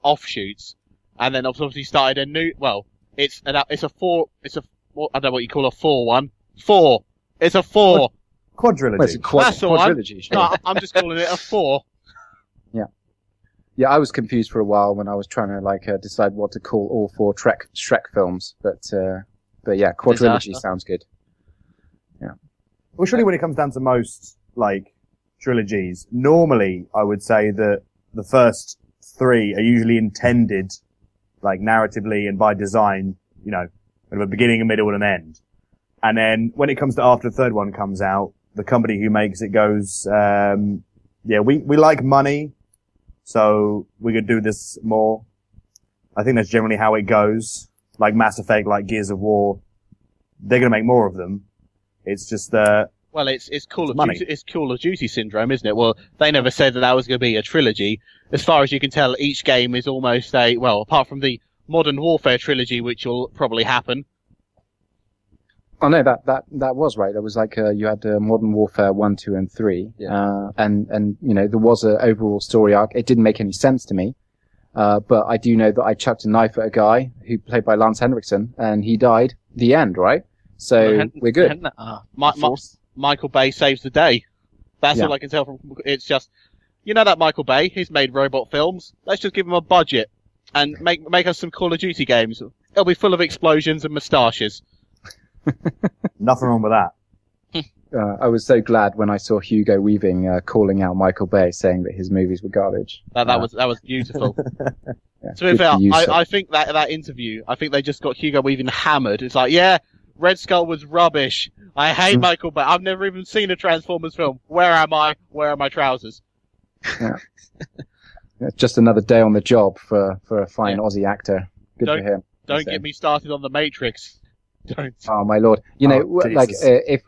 Speaker 4: offshoots, and then obviously started a new. Well, it's a I don't know what you call a 4 4. It's a 4.
Speaker 3: Quadrilogy.
Speaker 2: Well, it's a
Speaker 4: That's the one.
Speaker 2: quadrilogy. Sure.
Speaker 4: No, I'm just calling it a 4.
Speaker 2: Yeah, I was confused for a while when I was trying to decide what to call all 4 Shrek films, but yeah, quadrilogy
Speaker 6: Disaster.
Speaker 2: sounds good.
Speaker 3: Well, surely when it comes down to most, trilogies, normally I would say that the first 3 are usually intended, narratively and by design, with a beginning, a middle, and an end. And then when it comes to after the third one comes out, the company who makes it goes, we like money, so we could do this more. I think that's generally how it goes. Like Mass Effect, like Gears of War, they're gonna make more of them. It's just
Speaker 4: Well, it's Call of
Speaker 3: money.
Speaker 4: Duty. It's Call of Duty syndrome, isn't it? Well, they never said that was going to be a trilogy. As far as you can tell, each game is almost apart from the Modern Warfare trilogy, which will probably happen.
Speaker 2: Oh no, that was right. There was you had Modern Warfare 1, 2, and 3, and there was an overall story arc. It didn't make any sense to me, but I do know that I chucked a knife at a guy who played by Lance Henriksen, and he died. The end, right? So we're good.
Speaker 4: Michael Bay saves the day. That's all I can tell from. It's just, that Michael Bay. He's made robot films. Let's just give him a budget and make us some Call of Duty games. It'll be full of explosions and moustaches.
Speaker 3: nothing wrong with that.
Speaker 2: I was so glad when I saw Hugo Weaving calling out Michael Bay, saying that his movies were garbage.
Speaker 4: That was beautiful.
Speaker 2: Yeah,
Speaker 4: To be fair, I think that interview, I think they just got Hugo Weaving hammered. It's like, yeah, Red Skull was rubbish. I hate Michael Bay. I've never even seen a Transformers film. Where am I? Where are my trousers?
Speaker 2: Yeah. Just another day on the job for a fine Aussie actor. Good for him.
Speaker 4: Don't get me started on The Matrix. Don't.
Speaker 2: Oh my lord!
Speaker 3: Jesus.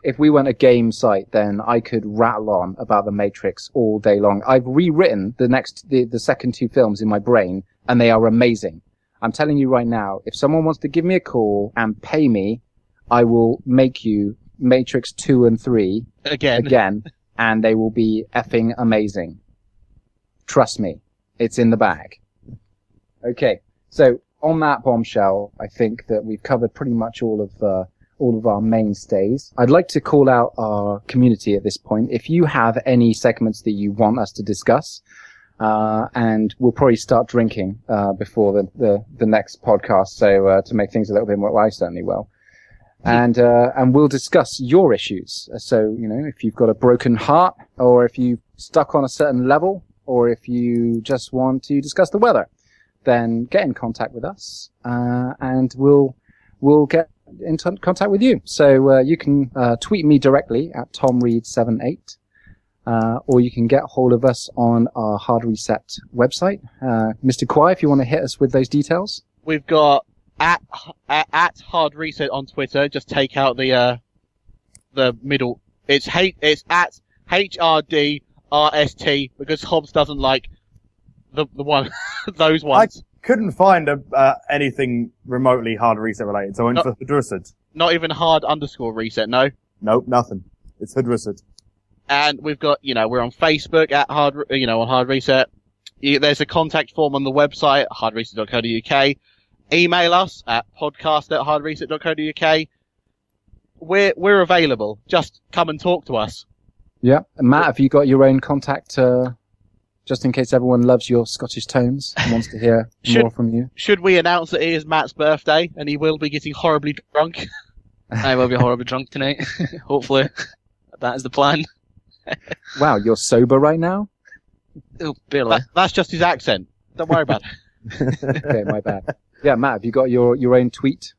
Speaker 2: If we weren't a game site, then I could rattle on about the Matrix all day long. I've rewritten the second 2 films in my brain, and they are amazing. I'm telling you right now, if someone wants to give me a call and pay me, I will make you Matrix 2 and 3 again, and they will be effing amazing. Trust me, it's in the bag. Okay, so on that bombshell, I think that we've covered pretty much all of our mainstays. I'd like to call out our community at this point. If you have any segments that you want us to discuss, and we'll probably start drinking before the next podcast, so to make things a little bit more, well, I certainly will. And we'll discuss your issues. So, if you've got a broken heart, or if you've stuck on a certain level, or if you just want to discuss the weather, then get in contact with us, and we'll get in contact with you. So you can tweet me directly at TomReed78, or you can get hold of us on our Hard Reset website. Mr. Kwai, if you want to hit us with those details.
Speaker 4: We've got at Hard Reset on Twitter. Just take out the middle. It's at HRDRST, because Hobbs doesn't like the one those ones.
Speaker 3: I couldn't find anything remotely Hard Reset related, so I went for Hoodrusid.
Speaker 4: Not even hard _reset. No.
Speaker 3: Nope, nothing. It's Hoodrusid.
Speaker 4: And we've got, we're on Facebook at on Hard Reset. There's a contact form on the website, hardreset.co.uk. Email us at podcast@hardreset.co.uk. We're available. Just come and talk to us.
Speaker 2: Yeah. And Matt, have you got your own contact, just in case everyone loves your Scottish tones and wants to hear more from you?
Speaker 4: Should we announce that it is Matt's birthday and he will be getting horribly drunk?
Speaker 6: I will be horribly drunk tonight. Hopefully. That is the plan.
Speaker 2: Wow, you're sober right now?
Speaker 6: Oh, barely.
Speaker 4: That's just his accent. Don't worry about it.
Speaker 2: Okay, my bad. Yeah, Matt, have you got your own tweet?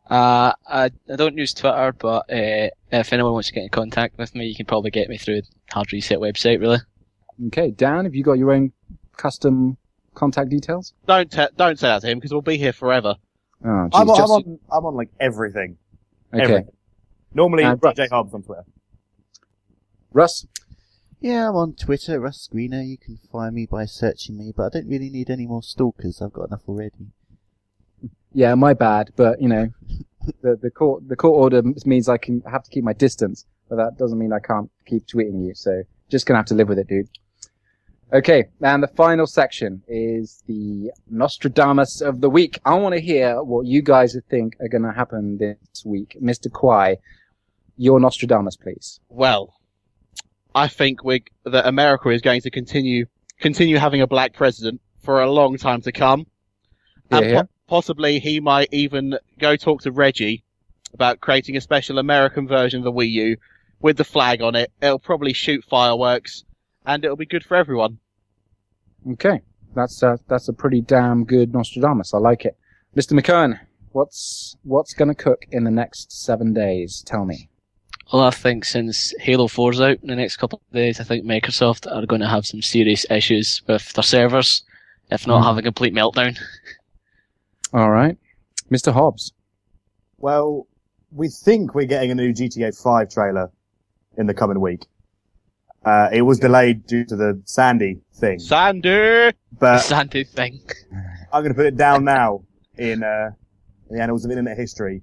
Speaker 6: I don't use Twitter, but if anyone wants to get in contact with me, you can probably get me through the Hard Reset website, really.
Speaker 2: Okay, Dan, have you got your own custom contact details?
Speaker 4: Don't say that to him, because we'll be here forever.
Speaker 2: Oh, geez,
Speaker 3: I'm on everything.
Speaker 2: Okay.
Speaker 3: Everything. Normally,
Speaker 2: Russ.
Speaker 3: DJ Hobbs on Twitter.
Speaker 2: Russ?
Speaker 5: Yeah, I'm on Twitter, Russ Screener. You can find me by searching me, but I don't really need any more stalkers. I've got enough already.
Speaker 2: Yeah, my bad, but you know, the court order means I can have to keep my distance, but that doesn't mean I can't keep tweeting you. So just gonna have to live with it, dude. Okay, and the final section is the Nostradamus of the week. I want to hear what you guys think are gonna happen this week, Mr. Kwai. Your Nostradamus, please.
Speaker 4: Well, I think that America is going to continue having a black president for a long time to come. And possibly he might even go talk to Reggie about creating a special American version of the Wii U with the flag on it. It'll probably shoot fireworks, and it'll be good for everyone.
Speaker 2: Okay, that's a pretty damn good Nostradamus. I like it. Mr. McKern, what's going to cook in the next 7 days? Tell me.
Speaker 6: Well, I think since Halo 4's out in the next couple of days, I think Microsoft are going to have some serious issues with their servers, if not have a complete meltdown.
Speaker 2: All right. Mr. Hobbs.
Speaker 3: Well, we think we're getting a new GTA 5 trailer in the coming week. It was delayed due to the Sandy thing.
Speaker 4: Sandy!
Speaker 3: But
Speaker 6: Sandy thing.
Speaker 3: I'm going to put it down now in the annals of internet history.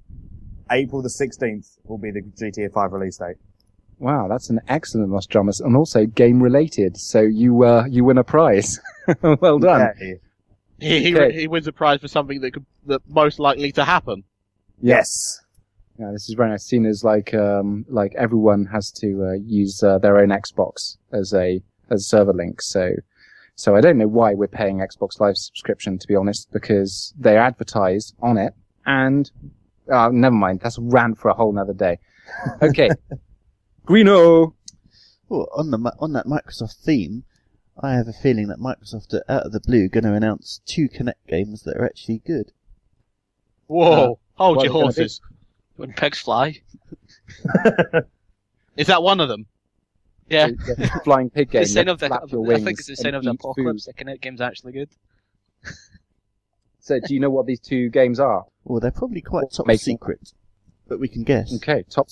Speaker 3: April the 16th will be the GTA 5 release date.
Speaker 2: Wow, that's an excellent Nostradamus, and also game-related, so you win a prize. Well done.
Speaker 3: Yeah.
Speaker 4: He wins a prize for something that most likely to happen.
Speaker 3: Yes.
Speaker 2: Yeah, this is very nice. Seen as like everyone has to use their own Xbox as a server link. So I don't know why we're paying Xbox Live subscription, to be honest, because they advertise on it, and never mind. That's a rant for a whole nother day. Okay, Greeno.
Speaker 5: Well, on that Microsoft theme, I have a feeling that Microsoft are out of the blue going to announce 2 Kinect games that are actually good.
Speaker 4: Whoa! Hold
Speaker 2: what
Speaker 4: your
Speaker 2: are they gonna
Speaker 4: horses.
Speaker 6: When pigs fly.
Speaker 4: Is that one of them?
Speaker 6: Yeah.
Speaker 2: Flying pig game.
Speaker 6: The sign
Speaker 2: you
Speaker 6: of the,
Speaker 2: flap your
Speaker 6: I think
Speaker 2: wings
Speaker 6: it's the sign
Speaker 2: and
Speaker 6: of the
Speaker 2: eat
Speaker 6: apocalypse.
Speaker 2: food.
Speaker 6: The Kinect game's actually good.
Speaker 2: So, do you know what these 2 games are?
Speaker 5: Well, they're probably quite top
Speaker 2: Making-
Speaker 5: secret, but we can guess.
Speaker 2: Okay, top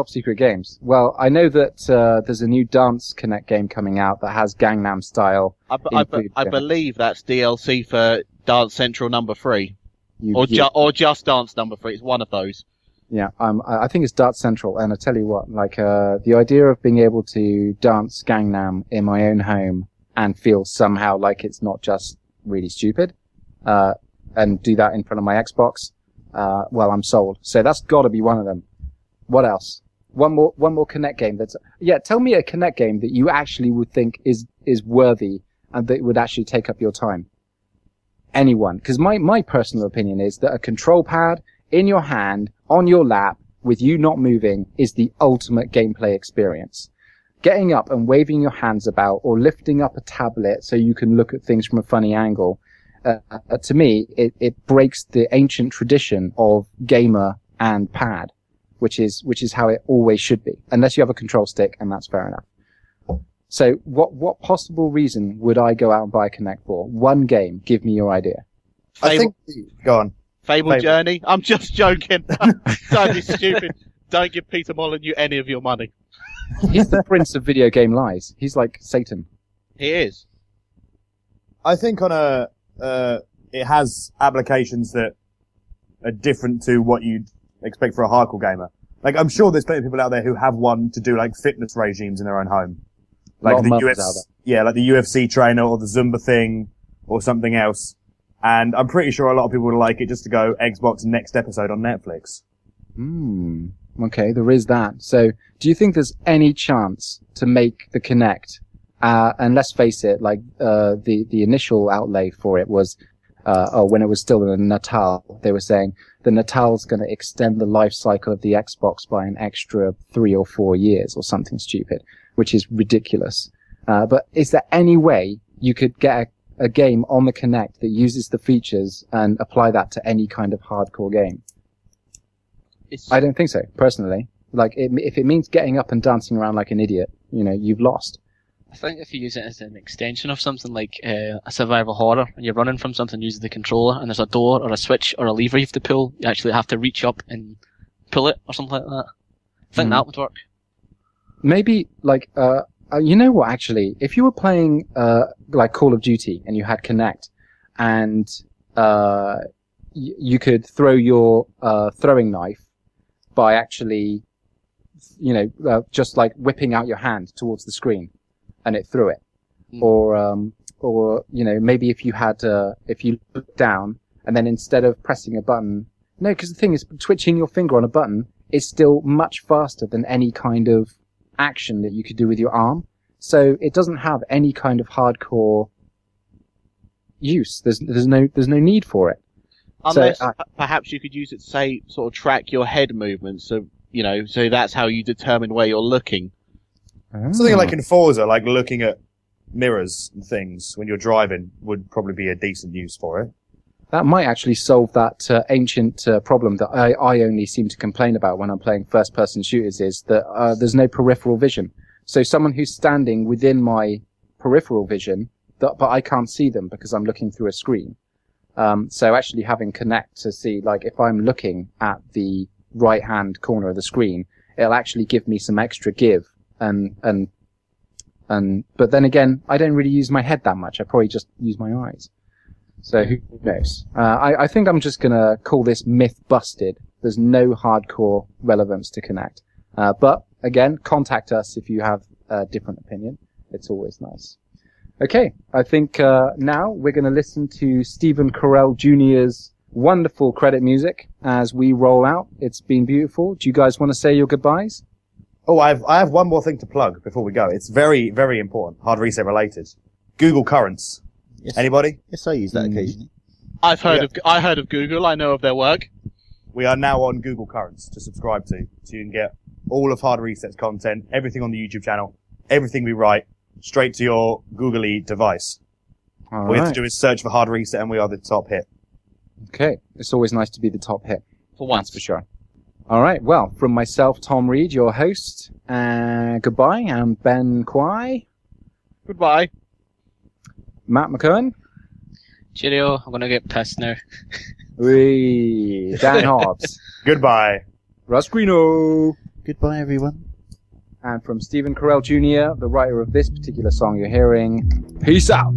Speaker 2: secret games. Well, I know that there's a new Dance Kinect game coming out that has Gangnam Style.
Speaker 4: I believe that's DLC for Dance Central number 3.
Speaker 2: You-
Speaker 4: Or just Dance number 3. It's one of those.
Speaker 2: Yeah, I think it's Dance Central, and I tell you what, like, the idea of being able to dance Gangnam in my own home and feel somehow like it's not just really stupid, and do that in front of my Xbox, well, I'm sold. So that's gotta be one of them. What else? One more Kinect game tell me a Kinect game that you actually would think is worthy and that would actually take up your time. Anyone. Because my personal opinion is that a control pad in your hand, on your lap, with you not moving, is the ultimate gameplay experience. Getting up and waving your hands about, or lifting up a tablet so you can look at things from a funny angle, to me, it breaks the ancient tradition of gamer and pad, which is how it always should be, unless you have a control stick, and that's fair enough. So what possible reason would I go out and buy a Kinect for? One game. Give me your idea.
Speaker 3: I think... Go on.
Speaker 4: Fable Journey? I'm just joking. Don't be stupid. Don't give Peter Molyneux any of your money.
Speaker 2: He's the prince of video game lies. He's like Satan.
Speaker 4: He is.
Speaker 3: I think it has applications that are different to what you'd expect for a hardcore gamer. Like, I'm sure there's plenty of people out there who have one to do, like, fitness regimes in their own home. Like the like the UFC trainer or the Zumba thing or something else. And I'm pretty sure a lot of people would like it just to go Xbox next episode on Netflix.
Speaker 2: Okay, there is that. So, do you think there's any chance to make the Kinect, and let's face it, like, the initial outlay for it was, when it was still in the Natal, they were saying the Natal's gonna extend the life cycle of the Xbox by an extra 3 or 4 years or something stupid, which is ridiculous. But is there any way you could get a game on the Kinect that uses the features and apply that to any kind of hardcore game? I don't think so, personally. Like, if it means getting up and dancing around like an idiot, you've lost.
Speaker 6: I think if you use it as an extension of something like a survival horror, and you're running from something using the controller, and there's a door or a switch or a lever you have to pull, you actually have to reach up and pull it or something like that. I think that would work.
Speaker 2: Maybe, like, You know what? Actually, if you were playing like Call of Duty and you had Kinect, and you could throw your throwing knife by actually, just like whipping out your hand towards the screen, and it threw it. Or maybe if you had if you looked down and then instead of pressing a button, no, because the thing is, twitching your finger on a button is still much faster than any kind of action that you could do with your arm. So it doesn't have any kind of hardcore use. There's no need for it.
Speaker 4: Unless perhaps you could use it to say sort of track your head movements. So so that's how you determine where you're looking.
Speaker 3: Something like in Forza, like looking at mirrors and things when you're driving would probably be a decent use for it.
Speaker 2: That might actually solve that ancient problem that I only seem to complain about when I'm playing first-person shooters, is that there's no peripheral vision. So someone who's standing within my peripheral vision, but I can't see them because I'm looking through a screen. So actually having Kinect to see, like, if I'm looking at the right-hand corner of the screen, it'll actually give me some extra give. But then again, I don't really use my head that much. I probably just use my eyes. So who knows? I think I'm just gonna call this myth busted. There's no hardcore relevance to Kinect. But again, contact us if you have a different opinion. It's always nice. Okay, I think now we're gonna listen to Stephen Carell Jr.'s wonderful credit music as we roll out. It's been beautiful. Do you guys want to say your goodbyes?
Speaker 3: Oh, I have one more thing to plug before we go. It's very, very important. Hard reset related. Google Currents.
Speaker 5: Yes.
Speaker 3: Anybody?
Speaker 5: Yes, I use that occasionally.
Speaker 4: I heard of Google. I know of their work.
Speaker 3: We are now on Google Currents to subscribe to, so you can get all of Hard Reset's content, everything on the YouTube channel, everything we write, straight to your googly device. All you have to do is search for Hard Reset, and we are the top hit.
Speaker 2: Okay, it's always nice to be the top hit.
Speaker 4: For once.
Speaker 2: That's for sure. All right, well, from myself, Tom Reed, your host, goodbye, I'm Ben Quay.
Speaker 4: Goodbye.
Speaker 2: Matt McCohen.
Speaker 6: Cheerio, I'm gonna get pissed now.
Speaker 2: Dan Hobbs.
Speaker 3: Goodbye.
Speaker 2: Russ Greeno.
Speaker 5: Goodbye, everyone.
Speaker 2: And from Stephen Carell Jr., the writer of this particular song you're hearing, peace out.